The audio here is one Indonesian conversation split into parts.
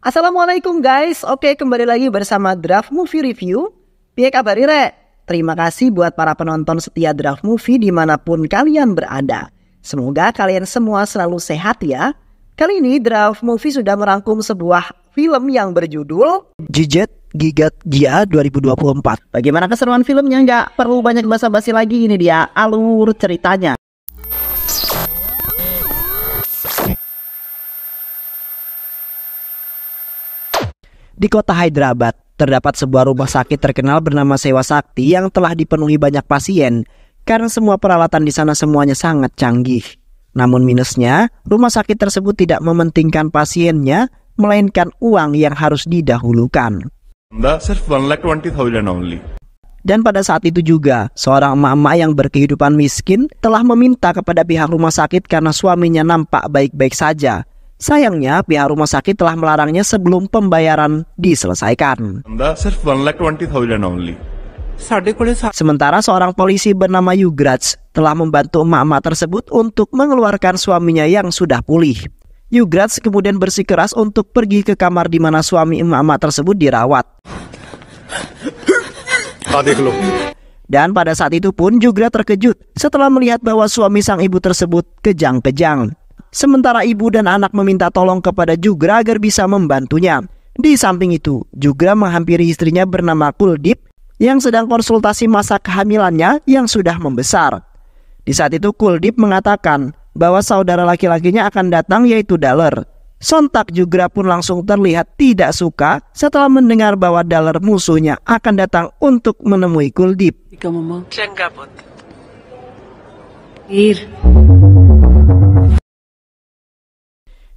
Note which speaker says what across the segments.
Speaker 1: Assalamualaikum guys, oke kembali lagi bersama Draft Movie Review. Piye kabar Rek? Terima kasih buat para penonton setia Draft Movie dimanapun kalian berada. Semoga kalian semua selalu sehat ya. Kali ini Draft Movie sudah merangkum sebuah film yang berjudul Jijet Gigat Gia 2024. Bagaimana keseruan filmnya? Nggak perlu banyak basa-basi lagi, ini dia alur ceritanya. Di kota Hyderabad, terdapat sebuah rumah sakit terkenal bernama Sewa Sakti yang telah dipenuhi banyak pasien karena semua peralatan di sana semuanya sangat canggih. Namun minusnya, rumah sakit tersebut tidak mementingkan pasiennya, melainkan uang yang harus didahulukan. Dan pada saat itu juga, seorang emak-emak yang berkehidupan miskin telah meminta kepada pihak rumah sakit karena suaminya nampak baik-baik saja. Sayangnya, pihak rumah sakit telah melarangnya sebelum pembayaran diselesaikan. Sementara seorang polisi bernama Yugraj telah membantu emak-emak tersebut untuk mengeluarkan suaminya yang sudah pulih. Yugraj kemudian bersikeras untuk pergi ke kamar di mana suami emak-emak tersebut dirawat. Dan pada saat itu pun Yugraj terkejut setelah melihat bahwa suami sang ibu tersebut kejang-kejang. Sementara ibu dan anak meminta tolong kepada Jugra agar bisa membantunya. Di samping itu, Jugra menghampiri istrinya bernama Kuldip yang sedang konsultasi masa kehamilannya yang sudah membesar. Di saat itu Kuldip mengatakan bahwa saudara laki-lakinya akan datang yaitu Daler. Sontak Jugra pun langsung terlihat tidak suka setelah mendengar bahwa Daler musuhnya akan datang untuk menemui Kuldip.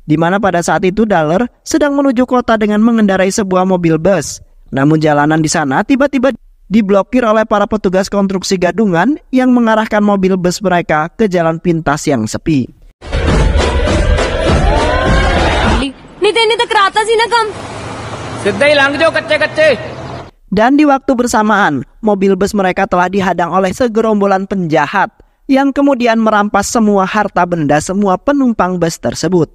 Speaker 1: Di mana pada saat itu Daler sedang menuju kota dengan mengendarai sebuah mobil bus. Namun jalanan di sana tiba-tiba diblokir oleh para petugas konstruksi gadungan yang mengarahkan mobil bus mereka ke jalan pintas yang sepi. Dan di waktu bersamaan, mobil bus mereka telah dihadang oleh segerombolan penjahat yang kemudian merampas semua harta benda semua penumpang bus tersebut.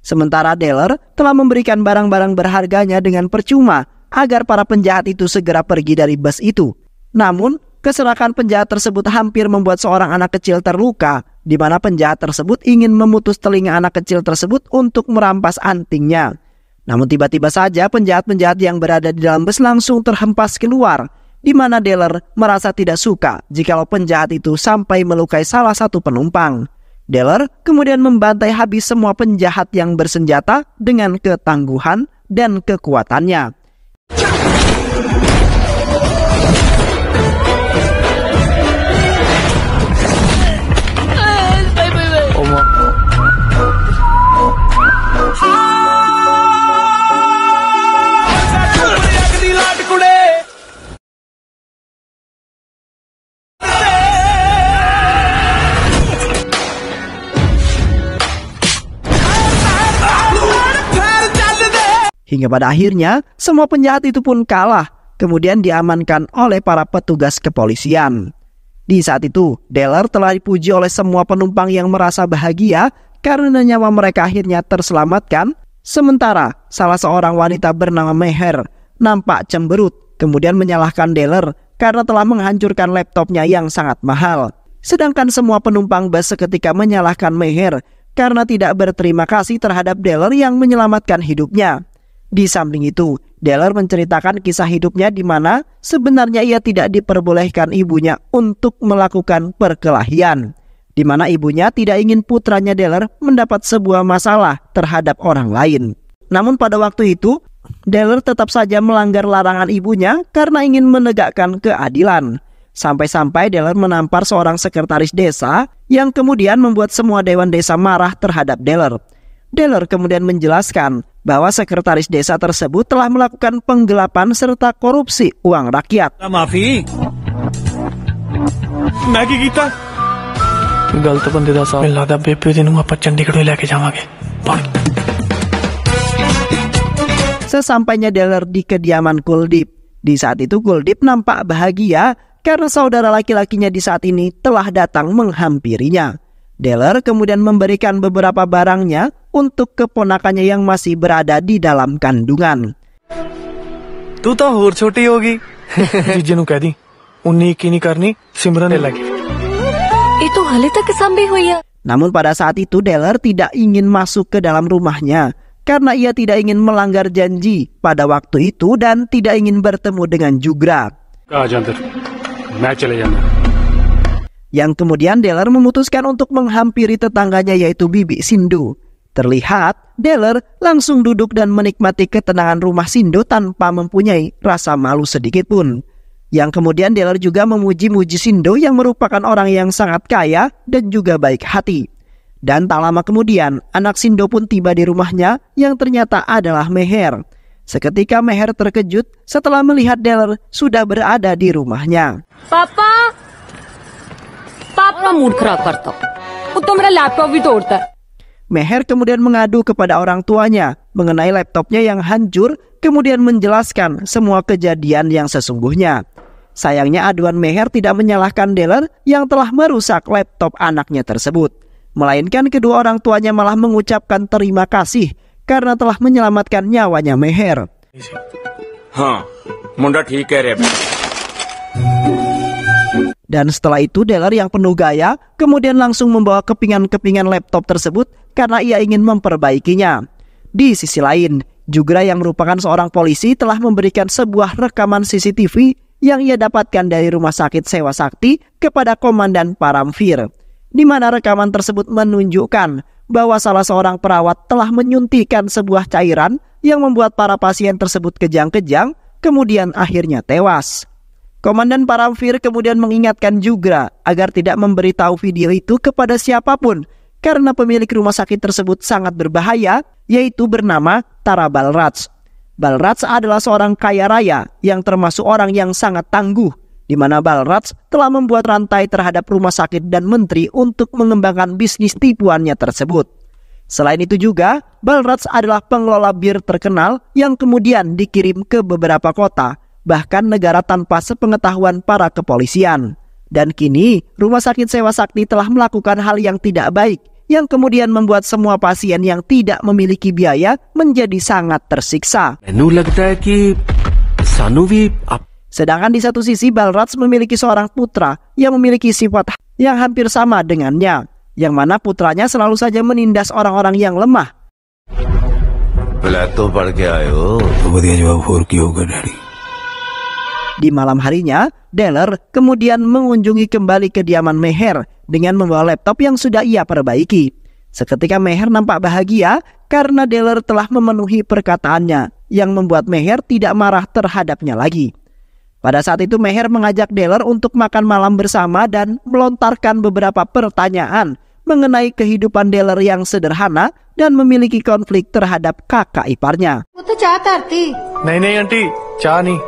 Speaker 1: Sementara Daler telah memberikan barang-barang berharganya dengan percuma agar para penjahat itu segera pergi dari bus itu. Namun, keserakan penjahat tersebut hampir membuat seorang anak kecil terluka, di mana penjahat tersebut ingin memutus telinga anak kecil tersebut untuk merampas antingnya. Namun tiba-tiba saja penjahat-penjahat yang berada di dalam bus langsung terhempas keluar, di mana Daler merasa tidak suka jikalau penjahat itu sampai melukai salah satu penumpang. Daler kemudian membantai habis semua penjahat yang bersenjata dengan ketangguhan dan kekuatannya. Hingga pada akhirnya, semua penjahat itu pun kalah, kemudian diamankan oleh para petugas kepolisian. Di saat itu, Daler telah dipuji oleh semua penumpang yang merasa bahagia karena nyawa mereka akhirnya terselamatkan. Sementara, salah seorang wanita bernama Meher nampak cemberut, kemudian menyalahkan Daler karena telah menghancurkan laptopnya yang sangat mahal. Sedangkan semua penumpang bus seketika menyalahkan Meher karena tidak berterima kasih terhadap Daler yang menyelamatkan hidupnya. Di samping itu, Daler menceritakan kisah hidupnya di mana sebenarnya ia tidak diperbolehkan ibunya untuk melakukan perkelahian, di mana ibunya tidak ingin putranya Daler mendapat sebuah masalah terhadap orang lain. Namun pada waktu itu, Daler tetap saja melanggar larangan ibunya karena ingin menegakkan keadilan. Sampai-sampai Daler menampar seorang sekretaris desa yang kemudian membuat semua dewan desa marah terhadap Daler. Deller kemudian menjelaskan bahwa sekretaris desa tersebut telah melakukan penggelapan serta korupsi uang rakyat.
Speaker 2: Maafi. Nagi kita.
Speaker 3: गलत बंदे दा साथ मिलदा बेबे दी नूं आपां चंडीगढ़ लेके जावांगे।
Speaker 1: Sesampainya Deller di kediaman Kuldip, di saat itu Kuldip nampak bahagia karena saudara laki-lakinya di saat ini telah datang menghampirinya. Deller kemudian memberikan beberapa barangnya untuk keponakannya yang masih berada di dalam kandungan.
Speaker 3: तू तो होर छोटी होगी जीजे नूं कह दी 19 की नहीं करनी सिमरन लगी
Speaker 4: itu hale tak kesambi hoya.
Speaker 1: Namun pada saat itu Deller tidak ingin masuk ke dalam rumahnya karena ia tidak ingin melanggar janji pada waktu itu dan tidak ingin bertemu dengan Jugra. Yang kemudian Deller memutuskan untuk menghampiri tetangganya yaitu Bibi Sindu. Terlihat Deller langsung duduk dan menikmati ketenangan rumah Sindu tanpa mempunyai rasa malu sedikit pun. Yang kemudian Deller juga memuji-muji Sindu yang merupakan orang yang sangat kaya dan juga baik hati. Dan tak lama kemudian anak Sindu pun tiba di rumahnya yang ternyata adalah Meher. Seketika Meher terkejut setelah melihat Deller sudah berada di rumahnya.
Speaker 4: Papa mood खराब करता वो तो मेरा लैपटॉप भी तोड़ता है.
Speaker 1: Meher kemudian mengadu kepada orang tuanya mengenai laptopnya yang hancur, kemudian menjelaskan semua kejadian yang sesungguhnya. Sayangnya aduan Meher tidak menyalahkan Deller yang telah merusak laptop anaknya tersebut, melainkan kedua orang tuanya malah mengucapkan terima kasih karena telah menyelamatkan nyawanya Meher.
Speaker 2: Munda ठीक कह रहे हैं.
Speaker 1: Dan setelah itu Deller yang penuh gaya kemudian langsung membawa kepingan-kepingan laptop tersebut karena ia ingin memperbaikinya. Di sisi lain, Jugra yang merupakan seorang polisi telah memberikan sebuah rekaman CCTV yang ia dapatkan dari rumah sakit Sewa Sakti kepada Komandan Paramvir, di mana rekaman tersebut menunjukkan bahwa salah seorang perawat telah menyuntikkan sebuah cairan yang membuat para pasien tersebut kejang-kejang, kemudian akhirnya tewas. Komandan Paramvir kemudian mengingatkan Jugra agar tidak memberitahu video itu kepada siapapun karena pemilik rumah sakit tersebut sangat berbahaya, yaitu bernama Tara Balraj. Balraj adalah seorang kaya raya yang termasuk orang yang sangat tangguh, di mana Balraj telah membuat rantai terhadap rumah sakit dan menteri untuk mengembangkan bisnis tipuannya tersebut. Selain itu juga, Balraj adalah pengelola bir terkenal yang kemudian dikirim ke beberapa kota, bahkan negara tanpa sepengetahuan para kepolisian. Dan kini, Rumah Sakit Sewa Sakti telah melakukan hal yang tidak baik, yang kemudian membuat semua pasien yang tidak memiliki biaya menjadi sangat tersiksa. Sedangkan di satu sisi Balraj memiliki seorang putra yang memiliki sifat yang hampir sama dengannya, yang mana putranya selalu saja menindas orang-orang yang lemah. Di malam harinya, Deller kemudian mengunjungi kembali kediaman Meher dengan membawa laptop yang sudah ia perbaiki. Seketika Meher nampak bahagia karena Deller telah memenuhi perkataannya yang membuat Meher tidak marah terhadapnya lagi. Pada saat itu Meher mengajak Deller untuk makan malam bersama dan melontarkan beberapa pertanyaan mengenai kehidupan Deller yang sederhana dan memiliki konflik terhadap kakak iparnya.
Speaker 3: नहीं आंटी चाह नहीं.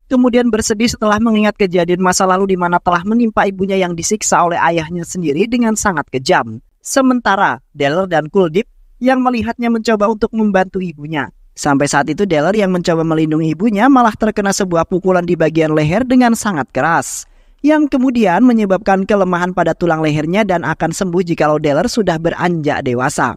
Speaker 1: Kemudian bersedih setelah mengingat kejadian masa lalu di mana telah menimpa ibunya yang disiksa oleh ayahnya sendiri dengan sangat kejam. Sementara Deller dan Kuldip yang melihatnya mencoba untuk membantu ibunya. Sampai saat itu Deller yang mencoba melindungi ibunya malah terkena sebuah pukulan di bagian leher dengan sangat keras, yang kemudian menyebabkan kelemahan pada tulang lehernya dan akan sembuh jikalau Deller sudah beranjak dewasa.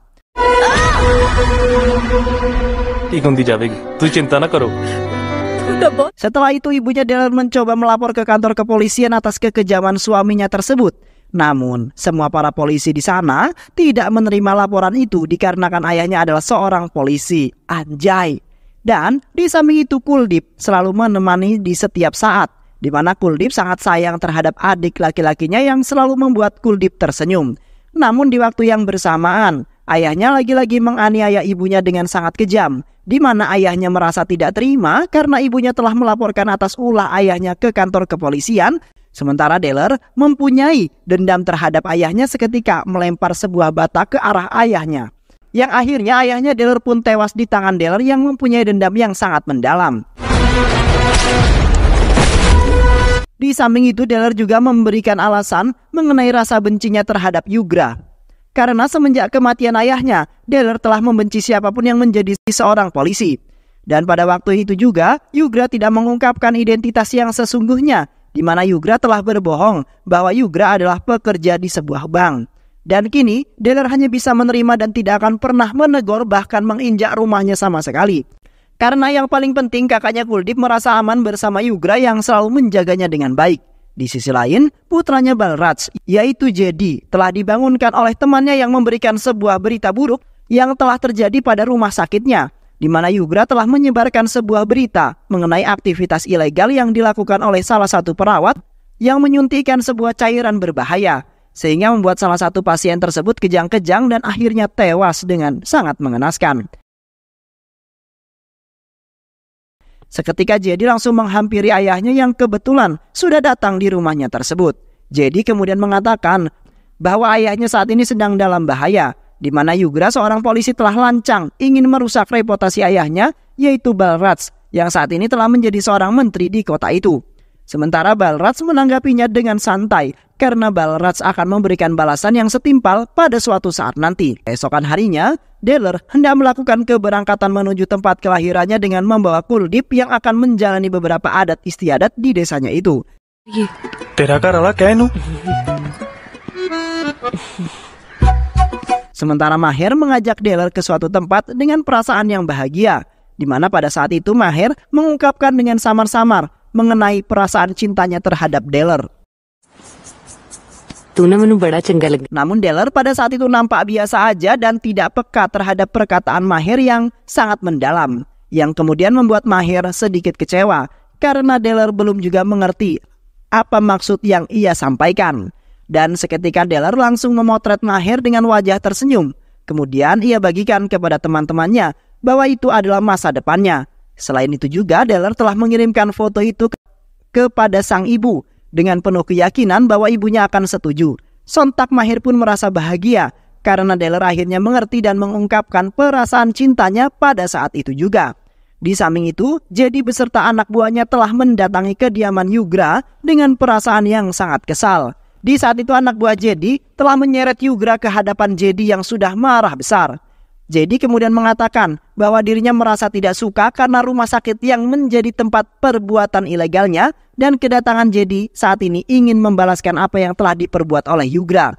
Speaker 1: Setelah itu ibunya Deller mencoba melapor ke kantor kepolisian atas kekejaman suaminya tersebut. Namun semua para polisi di sana tidak menerima laporan itu dikarenakan ayahnya adalah seorang polisi. Anjay. Dan di samping itu Kuldip selalu menemani di setiap saat, di mana Kuldip sangat sayang terhadap adik laki-lakinya yang selalu membuat Kuldip tersenyum. Namun di waktu yang bersamaan Ayahnya lagi-lagi menganiaya ibunya dengan sangat kejam, di mana ayahnya merasa tidak terima karena ibunya telah melaporkan atas ulah ayahnya ke kantor kepolisian, sementara Deller mempunyai dendam terhadap ayahnya seketika melempar sebuah bata ke arah ayahnya. Yang akhirnya ayahnya Deller pun tewas di tangan Deller yang mempunyai dendam yang sangat mendalam. Di samping itu, Deller juga memberikan alasan mengenai rasa bencinya terhadap Yugra. Karena semenjak kematian ayahnya, Deller telah membenci siapapun yang menjadi seorang polisi. Dan pada waktu itu juga, Yugra tidak mengungkapkan identitas yang sesungguhnya, di mana Yugra telah berbohong bahwa Yugra adalah pekerja di sebuah bank. Dan kini, Deller hanya bisa menerima dan tidak akan pernah menegur bahkan menginjak rumahnya sama sekali. Karena yang paling penting, kakaknya Kuldeep merasa aman bersama Yugra yang selalu menjaganya dengan baik. Di sisi lain, putranya Balraj, yaitu Jedi, telah dibangunkan oleh temannya yang memberikan sebuah berita buruk yang telah terjadi pada rumah sakitnya, di mana Yugra telah menyebarkan sebuah berita mengenai aktivitas ilegal yang dilakukan oleh salah satu perawat yang menyuntikkan sebuah cairan berbahaya, sehingga membuat salah satu pasien tersebut kejang-kejang dan akhirnya tewas dengan sangat mengenaskan. Seketika Jedi langsung menghampiri ayahnya yang kebetulan sudah datang di rumahnya tersebut. Jedi kemudian mengatakan bahwa ayahnya saat ini sedang dalam bahaya, di mana Yugra seorang polisi telah lancang ingin merusak reputasi ayahnya, yaitu Balraj, yang saat ini telah menjadi seorang menteri di kota itu. Sementara Balraj menanggapinya dengan santai, karena Balraj akan memberikan balasan yang setimpal pada suatu saat nanti. Esokan harinya, Deller hendak melakukan keberangkatan menuju tempat kelahirannya dengan membawa Kuldeep yang akan menjalani beberapa adat istiadat di desanya itu.
Speaker 3: तेरा घर वाला कहनु
Speaker 1: Sementara Maher mengajak Deller ke suatu tempat dengan perasaan yang bahagia, di mana pada saat itu Maher mengungkapkan dengan samar-samar mengenai perasaan cintanya terhadap Deller. Namun Deller pada saat itu nampak biasa aja dan tidak peka terhadap perkataan Maher yang sangat mendalam, yang kemudian membuat Maher sedikit kecewa karena Deller belum juga mengerti apa maksud yang ia sampaikan. Dan seketika Deller langsung memotret Maher dengan wajah tersenyum. Kemudian ia bagikan kepada teman-temannya bahwa itu adalah masa depannya. Selain itu juga Deller telah mengirimkan foto itu kepada sang ibu dengan penuh keyakinan bahwa ibunya akan setuju. Sontak Maher pun merasa bahagia karena Deller akhirnya mengerti dan mengungkapkan perasaan cintanya pada saat itu juga. Di samping itu, Jedi beserta anak buahnya telah mendatangi kediaman Yugra dengan perasaan yang sangat kesal. Di saat itu anak buah Jedi telah menyeret Yugra ke hadapan Jedi yang sudah marah besar. Jedi kemudian mengatakan bahwa dirinya merasa tidak suka karena rumah sakit yang menjadi tempat perbuatan ilegalnya, dan kedatangan Jedi saat ini ingin membalaskan apa yang telah diperbuat oleh Yugra.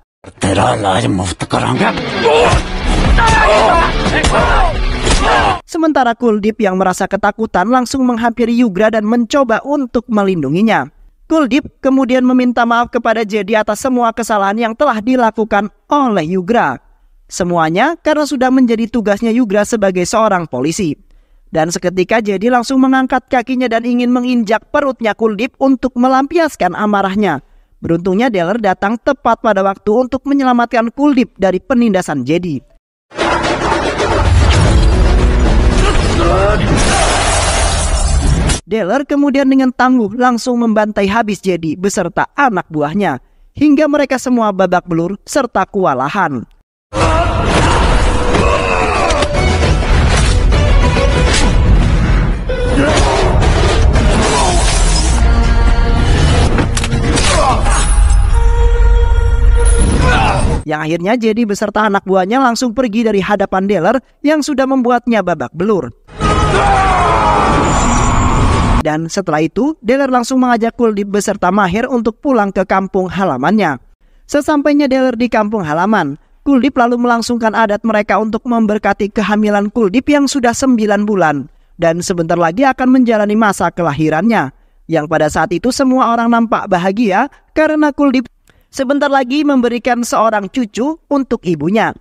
Speaker 1: Sementara Kuldeep yang merasa ketakutan langsung menghampiri Yugra dan mencoba untuk melindunginya. Kuldeep kemudian meminta maaf kepada Jedi atas semua kesalahan yang telah dilakukan oleh Yugra. Semuanya karena sudah menjadi tugasnya Yugra sebagai seorang polisi. Dan seketika Jedi langsung mengangkat kakinya dan ingin menginjak perutnya Kuldeep untuk melampiaskan amarahnya. Beruntungnya Deller datang tepat pada waktu untuk menyelamatkan Kuldeep dari penindasan Jedi. Deller kemudian dengan tangguh langsung membantai habis Jedi beserta anak buahnya, hingga mereka semua babak belur serta kewalahan. Yang akhirnya Jedi beserta anak buahnya langsung pergi dari hadapan Deller yang sudah membuatnya babak belur. Dan setelah itu, Deller langsung mengajak Kuldeep beserta Maher untuk pulang ke kampung halamannya. Sesampainya Deller di kampung halaman, Kuldeep lalu melangsungkan adat mereka untuk memberkati kehamilan Kuldeep yang sudah 9 bulan. Dan sebentar lagi akan menjalani masa kelahirannya. Yang pada saat itu semua orang nampak bahagia karena Kuldeep sebentar lagi memberikan seorang cucu untuk ibunya.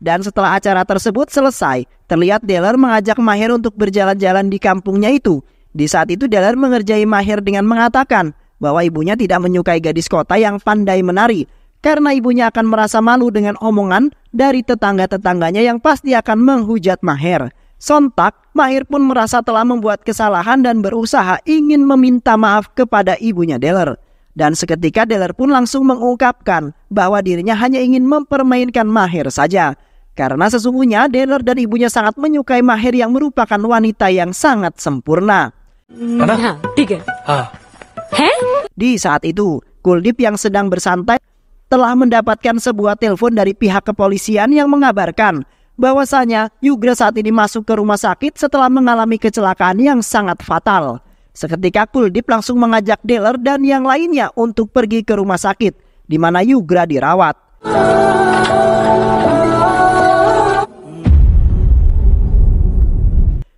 Speaker 1: Dan setelah acara tersebut selesai, terlihat Deller mengajak Maher untuk berjalan-jalan di kampungnya itu. Di saat itu Deller mengerjai Maher dengan mengatakan bahwa ibunya tidak menyukai gadis kota yang pandai menari, karena ibunya akan merasa malu dengan omongan dari tetangga-tetangganya yang pasti akan menghujat Maher. Sontak, Maher pun merasa telah membuat kesalahan dan berusaha ingin meminta maaf kepada ibunya Deller. Dan seketika Deller pun langsung mengungkapkan bahwa dirinya hanya ingin mempermainkan Maher saja. Karena sesungguhnya Deller dan ibunya sangat menyukai Maher yang merupakan wanita yang sangat sempurna.
Speaker 4: हाँ ठीक है
Speaker 3: हाँ
Speaker 4: है
Speaker 1: Di saat itu, Kuldeep yang sedang bersantai telah mendapatkan sebuah telepon dari pihak kepolisian yang mengabarkan bahwasanya Yugra saat ini masuk ke rumah sakit setelah mengalami kecelakaan yang sangat fatal. Seketika Kuldeep langsung mengajak Deller dan yang lainnya untuk pergi ke rumah sakit di mana Yugra dirawat.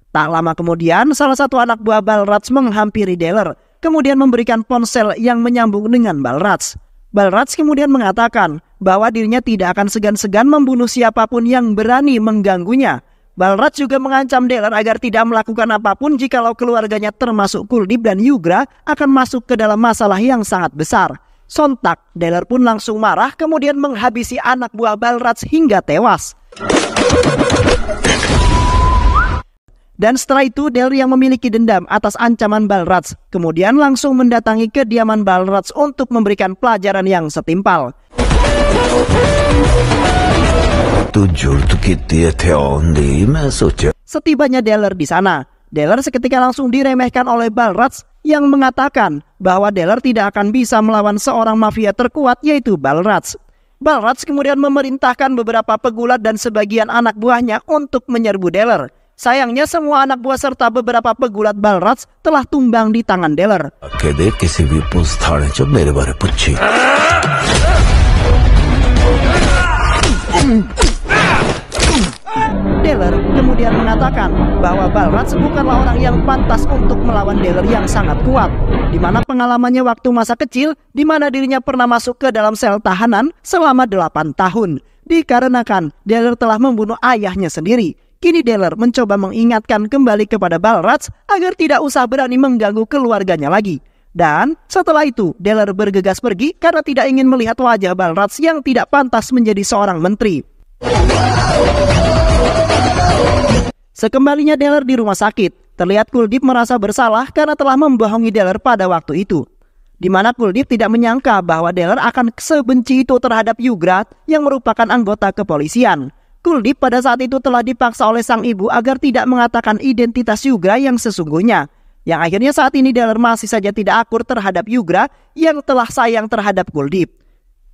Speaker 1: Tak lama kemudian, salah satu anak buah Balraj menghampiri Deller, kemudian memberikan ponsel yang menyambung dengan Balraj. Balraj kemudian mengatakan bahwa dirinya tidak akan segan-segan membunuh siapapun yang berani mengganggunya. Balraj juga mengancam Deller agar tidak melakukan apapun jikalau keluarganya termasuk Kuldeep dan Yugra akan masuk ke dalam masalah yang sangat besar. Sontak, Deller pun langsung marah kemudian menghabisi anak buah Balraj hingga tewas. Dan setelah itu Deller yang memiliki dendam atas ancaman Balraj kemudian langsung mendatangi kediaman Balraj untuk memberikan pelajaran yang setimpal. Setibanya Deller di sana, Deller seketika langsung diremehkan oleh Balraj yang mengatakan bahwa Deller tidak akan bisa melawan seorang mafia terkuat yaitu Balraj. Balraj kemudian memerintahkan beberapa pegulat dan sebagian anak buahnya untuk menyerbu Deller. Sayangnya semua anak buah serta beberapa pegulat Balraj telah tumbang di tangan Deller. Deller kemudian mengatakan bahwa Balraj bukanlah orang yang pantas untuk melawan Deller yang sangat kuat, di mana pengalamannya waktu masa kecil di mana dirinya pernah masuk ke dalam sel tahanan selama 8 tahun. Dikarenakan Deller telah membunuh ayahnya sendiri. Kini Deller mencoba mengingatkan kembali kepada Balraj agar tidak usah berani mengganggu keluarganya lagi. Dan setelah itu Deller bergegas pergi karena tidak ingin melihat wajah Balraj yang tidak pantas menjadi seorang menteri. Sekembalinya Deller di rumah sakit, terlihat Kuldeep merasa bersalah karena telah membohongi Deller pada waktu itu. Di mana Kuldeep tidak menyangka bahwa Deller akan sebenci itu terhadap Yugra yang merupakan anggota kepolisian. Kuldeep pada saat itu telah dipaksa oleh sang ibu agar tidak mengatakan identitas Yugra yang sesungguhnya. Yang akhirnya saat ini Deller masih saja tidak akur terhadap Yugra yang telah sayang terhadap Kuldeep.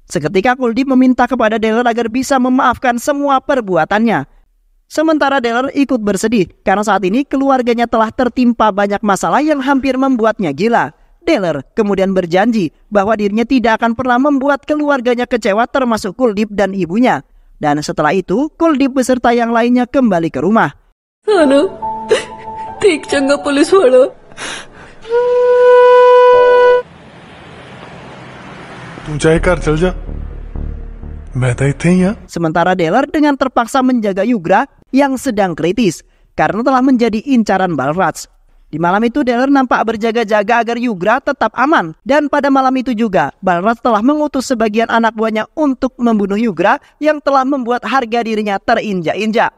Speaker 1: Seketika Kuldeep meminta kepada Deller agar bisa memaafkan semua perbuatannya. Sementara Deller ikut bersedih karena saat ini keluarganya telah tertimpa banyak masalah yang hampir membuatnya gila. Deller kemudian berjanji bahwa dirinya tidak akan pernah membuat keluarganya kecewa termasuk Kuldeep dan ibunya. Dan setelah itu Kuldeep beserta yang lainnya kembali ke rumah.
Speaker 4: अनु ठीक चंगा पुलिस वाला
Speaker 3: तू चाहे घर चल जा मैं तो इत्थे ही हां
Speaker 1: Sementara Deller dengan terpaksa menjaga Yugra yang sedang kritis karena telah menjadi incaran Balraj. Di malam itu Deller nampak berjaga-jaga agar Yugra tetap aman. Dan pada malam itu juga Balraj telah mengutus sebagian anak buahnya untuk membunuh Yugra yang telah membuat harga dirinya terinjak-injak.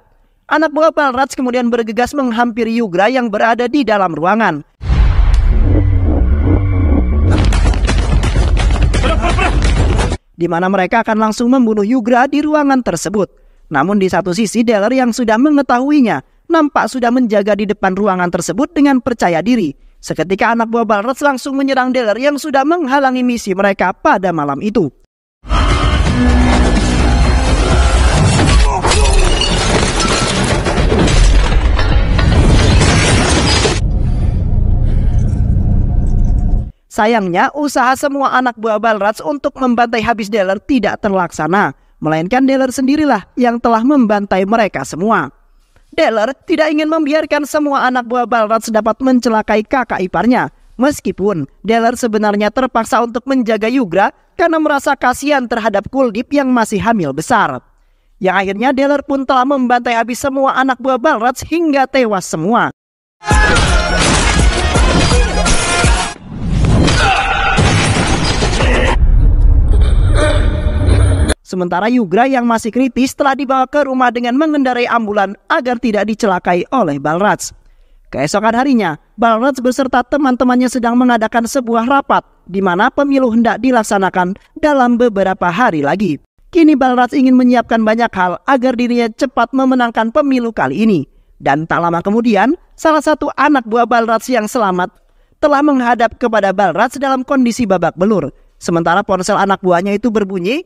Speaker 1: Anak buah Balraj kemudian bergegas menghampiri Yugra yang berada di dalam ruangan. Di mana mereka akan langsung membunuh Yugra di ruangan tersebut. Namun di satu sisi Deller yang sudah mengetahuinya nampak sudah menjaga di depan ruangan tersebut dengan percaya diri. Seketika anak buah Balraj langsung menyerang Deller yang sudah menghalangi misi mereka pada malam itu. Sayangnya usaha semua anak buah Balraj untuk membantai habis Deller tidak terlaksana, melainkan Deller sendirilah yang telah membantai mereka semua. Deller tidak ingin membiarkan semua anak buah Balraj dapat mencelakai kakak iparnya. Meskipun Deller sebenarnya terpaksa untuk menjaga Yugra karena merasa kasihan terhadap Kuldeep yang masih hamil besar. Yang akhirnya Deller pun telah membantai habis semua anak buah Balraj hingga tewas semua. Sementara Yugra yang masih kritis telah dibawa ke rumah dengan mengendarai ambulan agar tidak dicelakai oleh Balraj. Keesokan harinya, Balraj beserta teman-temannya sedang mengadakan sebuah rapat di mana pemilu hendak dilaksanakan dalam beberapa hari lagi. Kini Balraj ingin menyiapkan banyak hal agar dirinya cepat memenangkan pemilu kali ini. Dan tak lama kemudian, salah satu anak buah Balraj yang selamat telah menghadap kepada Balraj dalam kondisi babak belur. Sementara ponsel anak buahnya itu berbunyi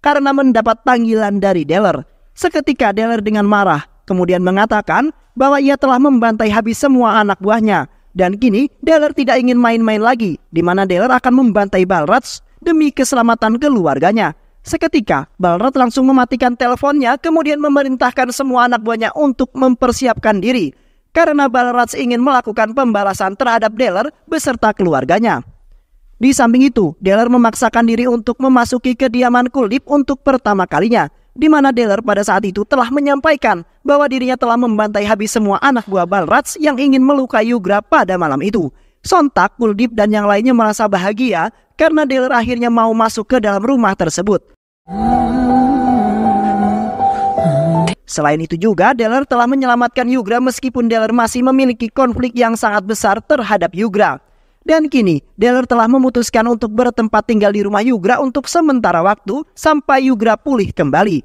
Speaker 1: karena mendapat panggilan dari Deller. Seketika Deller dengan marah kemudian mengatakan bahwa ia telah membantai habis semua anak buahnya. Dan kini Deller tidak ingin main-main lagi, di mana Deller akan membantai Balraj demi keselamatan keluarganya. Seketika Balraj langsung mematikan teleponnya kemudian memerintahkan semua anak buahnya untuk mempersiapkan diri. Karena Balraj ingin melakukan pembalasan terhadap Deller beserta keluarganya. Di samping itu, Deller memaksakan diri untuk memasuki kediaman Kuldip untuk pertama kalinya, di mana Deller pada saat itu telah menyampaikan bahwa dirinya telah membantai habis semua anak buah Balraj yang ingin melukai Yugra pada malam itu. Sontak Kuldip dan yang lainnya merasa bahagia karena Deller akhirnya mau masuk ke dalam rumah tersebut. Selain itu juga, Deller telah menyelamatkan Yugra meskipun Deller masih memiliki konflik yang sangat besar terhadap Yugra. Dan kini, Deller telah memutuskan untuk bertempat tinggal di rumah Yugra untuk sementara waktu sampai Yugra pulih kembali.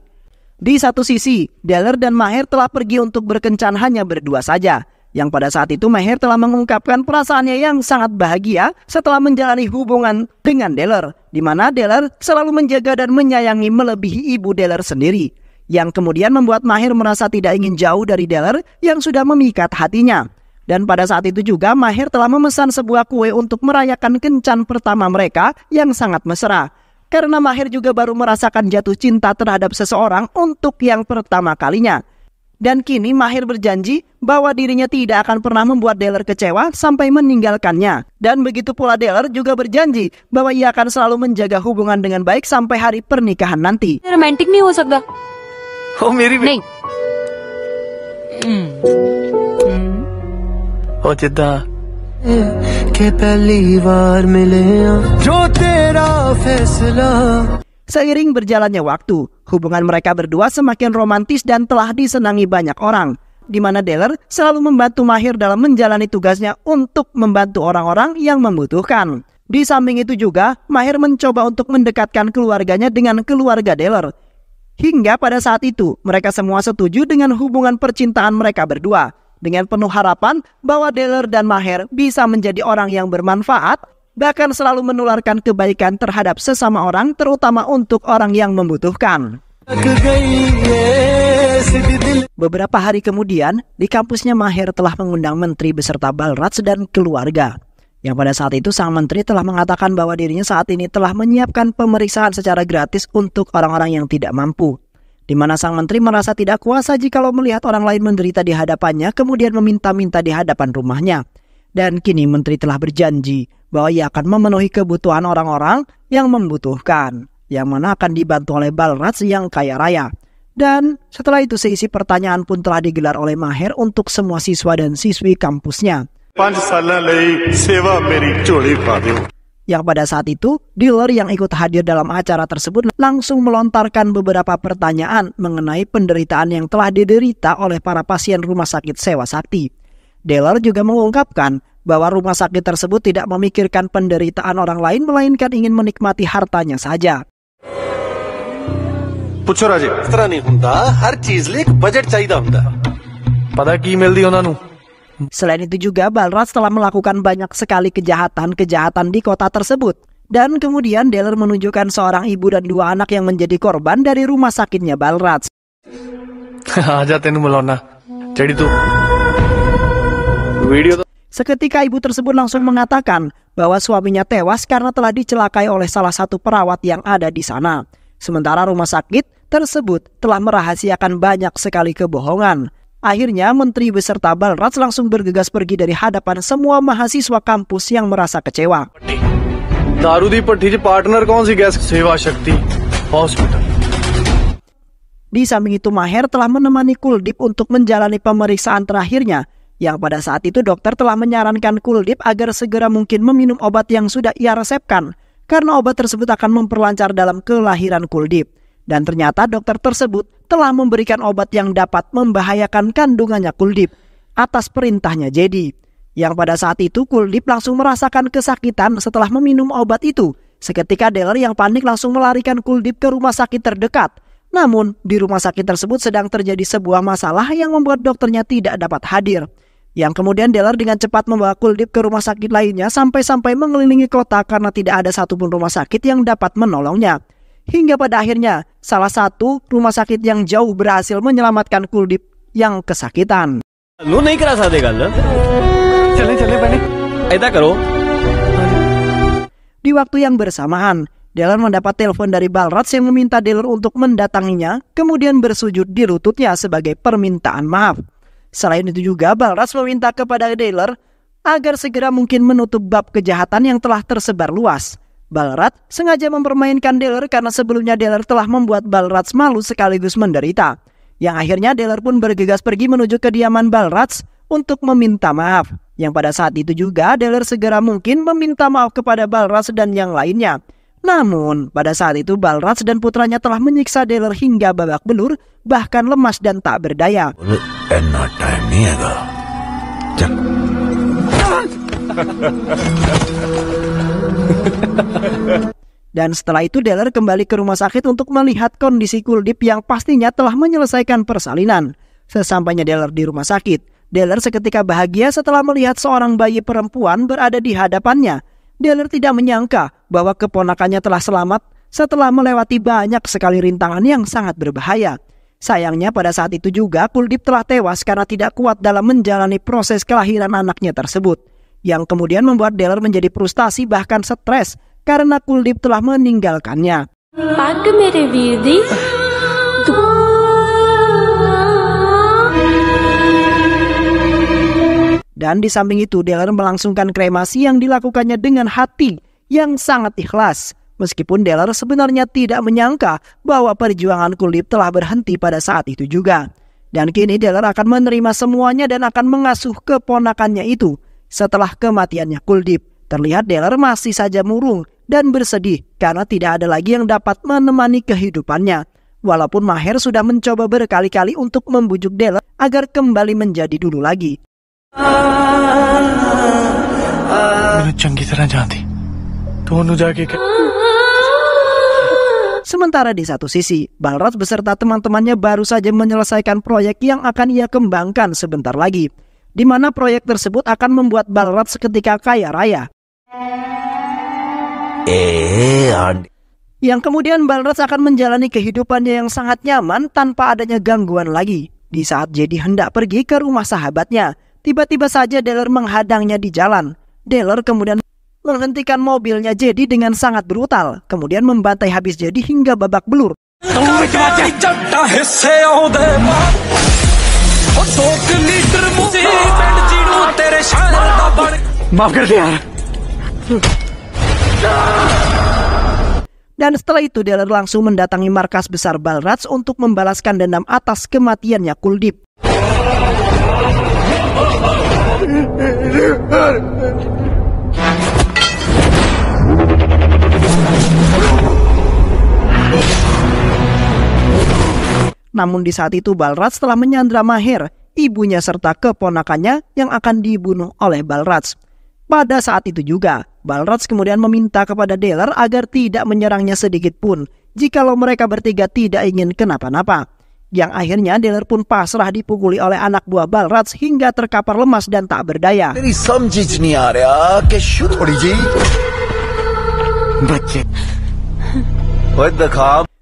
Speaker 1: Di satu sisi, Deller dan Maher telah pergi untuk berkencan hanya berdua saja. Yang pada saat itu Maher telah mengungkapkan perasaannya yang sangat bahagia setelah menjalani hubungan dengan Deller, di mana Deller selalu menjaga dan menyayangi melebihi ibu Deller sendiri. Yang kemudian membuat Maher merasa tidak ingin jauh dari Deller yang sudah memikat hatinya. Dan pada saat itu juga Maher telah memesan sebuah kue untuk merayakan kencan pertama mereka yang sangat mesra. Karena Maher juga baru merasakan jatuh cinta terhadap seseorang untuk yang pertama kalinya. Dan kini Maher berjanji bahwa dirinya tidak akan pernah membuat Deller kecewa sampai meninggalkannya. Dan begitu pula Deller juga berjanji bahwa ia akan selalu menjaga hubungan dengan baik sampai hari pernikahan nanti.
Speaker 4: Romantic नहीं हो सकता
Speaker 3: ओ मेरी
Speaker 4: नहीं
Speaker 3: ओ जिद्दा
Speaker 5: के पहली बार मिले जो तेरा फैसला.
Speaker 1: Seiring berjalannya waktu, hubungan mereka berdua semakin romantis dan telah disenangi banyak orang, di mana Deller selalu membantu Maher dalam menjalani tugasnya untuk membantu orang-orang yang membutuhkan. Di samping itu juga, Maher mencoba untuk mendekatkan keluarganya dengan keluarga Deller. Hingga pada saat itu, mereka semua setuju dengan hubungan percintaan mereka berdua, dengan penuh harapan bahwa Deller dan Maher bisa menjadi orang yang bermanfaat, bahkan selalu menularkan kebaikan terhadap sesama orang, terutama untuk orang yang membutuhkan. Beberapa hari kemudian, di kampusnya Maher telah mengundang menteri beserta Balraj dan keluarga. Yang pada saat itu sang menteri telah mengatakan bahwa dirinya saat ini telah menyiapkan pemeriksaan secara gratis untuk orang-orang yang tidak mampu. Di mana sang menteri merasa tidak kuasa jikalau melihat orang lain menderita di hadapannya kemudian meminta-minta di hadapan rumahnya. Dan kini menteri telah berjanji bahwa ia akan memenuhi kebutuhan orang-orang yang membutuhkan, yang mana akan dibantu oleh Balraj yang kaya raya. Dan setelah itu seisi pertanyaan pun telah digelar oleh Maher untuk semua siswa dan siswi kampusnya.
Speaker 2: 5 ਸਾਲਾਂ ਲਈ ਸੇਵਾ ਮੇਰੀ ਝੋਲੀ ਪਾ ਦਿਓ.
Speaker 1: Yang pada saat itu, Deller yang ikut hadir dalam acara tersebut langsung melontarkan beberapa pertanyaan mengenai penderitaan yang telah diderita oleh para pasien rumah sakit Sewa Sakti. Deller juga mengungkapkan bahwa rumah sakit tersebut tidak memikirkan penderitaan orang lain melainkan ingin menikmati hartanya saja.
Speaker 2: ਪੁੱਛੋ ਰਾਜੇ
Speaker 5: इस तरह नहीं हुंदा हर चीज लिए एक बजट चाहिए हुंदा.
Speaker 3: पता की मिलदी उन्हां नूं
Speaker 1: Selain itu juga Balraj telah melakukan banyak sekali kejahatan di kota tersebut. Dan kemudian Deller menunjukkan seorang ibu dan 2 anak yang menjadi korban dari rumah sakitnya Balraj.
Speaker 3: आजा तेनू मिलाना जेड़ी तू video
Speaker 1: Seketika ibu tersebut langsung mengatakan bahwa suaminya tewas karena telah dicelakai oleh salah satu perawat yang ada di sana. Sementara rumah sakit tersebut telah merahasiakan banyak sekali kebohongan. Akhirnya menteri beserta Balraj langsung bergegas pergi dari hadapan semua mahasiswa kampus yang merasa kecewa.
Speaker 3: दारू दी भट्टी च पार्टनर कौन सी गैस सेवा शक्ति hospital.
Speaker 1: Di samping itu Maher telah menemani Kuldip untuk menjalani pemeriksaan terakhirnya, yang pada saat itu dokter telah menyarankan Kuldip agar segera mungkin meminum obat yang sudah ia resepkan, karena obat tersebut akan memperlancar dalam kelahiran Kuldip. Dan ternyata dokter tersebut telah memberikan obat yang dapat membahayakan kandungannya Kuldip atas perintahnya Jedi. Yang pada saat itu Kuldip langsung merasakan kesakitan setelah meminum obat itu. Seketika Deller yang panik langsung melarikan Kuldip ke rumah sakit terdekat. Namun di rumah sakit tersebut sedang terjadi sebuah masalah yang membuat dokternya tidak dapat hadir. Yang kemudian Deller dengan cepat membawa Kuldip ke rumah sakit lainnya sampai-sampai mengelilingi kota karena tidak ada satupun rumah sakit yang dapat menolongnya. Hingga pada akhirnya salah satu rumah sakit yang jauh berhasil menyelamatkan Kuldip yang kesakitan.
Speaker 6: Lu nahi kara sakte gal.
Speaker 3: चले बने
Speaker 6: ऐसा करो.
Speaker 1: Di waktu yang bersamaan, Deller mendapat telepon dari Balraj yang meminta Deller untuk mendatanginya, kemudian bersujud di lututnya sebagai permintaan maaf. Selain itu juga Balraj meminta kepada Deller agar segera mungkin menutup bab kejahatan yang telah tersebar luas. Balraj sengaja mempermainkan Deller karena sebelumnya Deller telah membuat Balraj malu sekaligus menderita. Yang akhirnya Deller pun bergegas pergi menuju kediaman Balraj untuk meminta maaf. Yang pada saat itu juga Deller segera mungkin meminta maaf kepada Balraj dan yang lainnya. Namun pada saat itu Balraj dan putranya telah menyiksa Deller hingga babak belur, bahkan lemas dan tak berdaya. Dan setelah itu Deller kembali ke rumah sakit untuk melihat kondisi Kuldip yang pastinya telah menyelesaikan persalinan. Sesampainya Deller di rumah sakit, Deller seketika bahagia setelah melihat seorang bayi perempuan berada di hadapannya. Deller tidak menyangka bahwa keponakannya telah selamat setelah melewati banyak sekali rintangan yang sangat berbahaya. Sayangnya pada saat itu juga Kuldip telah tewas karena tidak kuat dalam menjalani proses kelahiran anaknya tersebut. Yang kemudian membuat Deller menjadi frustasi bahkan stres karena Kuldip telah meninggalkannya.
Speaker 4: Pag mere veer di
Speaker 1: Dan di samping itu Deller melangsungkan kremasi yang dilakukannya dengan hati yang sangat ikhlas. Meskipun Deller sebenarnya tidak menyangka bahwa perjuangan Kuldip telah berhenti pada saat itu juga. Dan kini Deller akan menerima semuanya dan akan mengasuh keponakannya itu. Setelah kematiannya Kuldip, terlihat Deller masih saja murung dan bersedih karena tidak ada lagi yang dapat menemani kehidupannya. Walaupun Maher sudah mencoba berkali-kali untuk membujuk Deller agar kembali menjadi dulu lagi.
Speaker 3: मैंने चंगी तरह जानती तो उन्होंने जाके
Speaker 1: Sementara di satu sisi, Balraj beserta teman-temannya baru saja menyelesaikan proyek yang akan ia kembangkan sebentar lagi, di mana proyek tersebut akan membuat Balraj seketika kaya raya. Yang kemudian Balraj akan menjalani kehidupannya yang sangat nyaman tanpa adanya gangguan lagi. Di saat Jedi hendak pergi ke rumah sahabatnya, tiba-tiba saja Deller menghadangnya di jalan. Deller kemudian menghentikan mobilnya Jedi dengan sangat brutal, kemudian membantai habis Jedi hingga babak belur.
Speaker 3: माफ कर दे यार.
Speaker 1: Dan setelah itu Deller langsung mendatangi markas besar Balraj untuk membalaskan dendam atas kematiannya Kuldip. Namun di saat itu Balraj telah menyandra Maher, ibunya serta keponakannya yang akan dibunuh oleh Balraj. Pada saat itu juga, Balraj kemudian meminta kepada Deller agar tidak menyerangnya sedikit pun jikalau mereka bertiga tidak ingin kenapa-napa. Yang akhirnya Deller pun pasrah dipukuli oleh anak buah Balraj hingga terkapar lemas dan tak berdaya.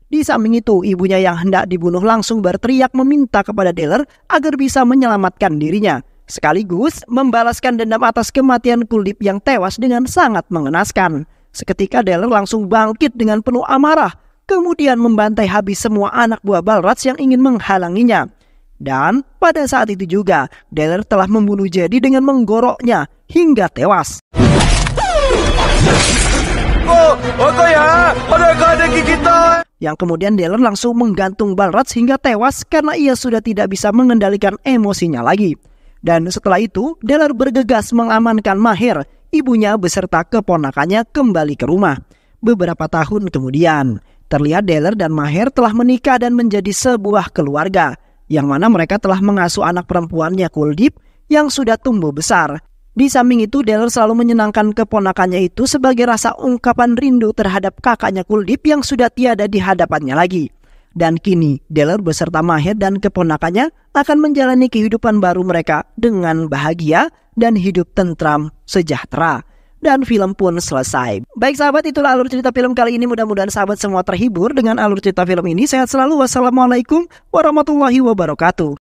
Speaker 1: Di samping itu, ibunya yang hendak dibunuh langsung berteriak meminta kepada Deller agar bisa menyelamatkan dirinya, sekaligus membalaskan dendam atas kematian Kuldip yang tewas dengan sangat mengenaskan. Seketika Deller langsung bangkit dengan penuh amarah, kemudian membantai habis semua anak buah Balraj yang ingin menghalanginya. Dan pada saat itu juga, Deller telah membunuh Jedi dengan menggoroknya hingga tewas. Yang kemudian Deller langsung menggantung Balraj hingga tewas karena ia sudah tidak bisa mengendalikan emosinya lagi. Dan setelah itu, Deller bergegas mengamankan Maher, ibunya beserta keponakannya kembali ke rumah. Beberapa tahun kemudian, terlihat Deller dan Maher telah menikah dan menjadi sebuah keluarga, yang mana mereka telah mengasuh anak perempuannya Kuldip yang sudah tumbuh besar. Di samping itu, Deller selalu menyenangkan keponakannya itu sebagai rasa ungkapan rindu terhadap kakaknya Kuldip yang sudah tiada di hadapannya lagi. Dan kini, Deller beserta Maher dan keponakannya akan menjalani kehidupan baru mereka dengan bahagia dan hidup tentram, sejahtera. Dan film pun selesai. Baik sahabat, itulah alur cerita film kali ini. Mudah-mudahan sahabat semua terhibur dengan alur cerita film ini. Sehat selalu. Wassalamualaikum warahmatullahi wabarakatuh.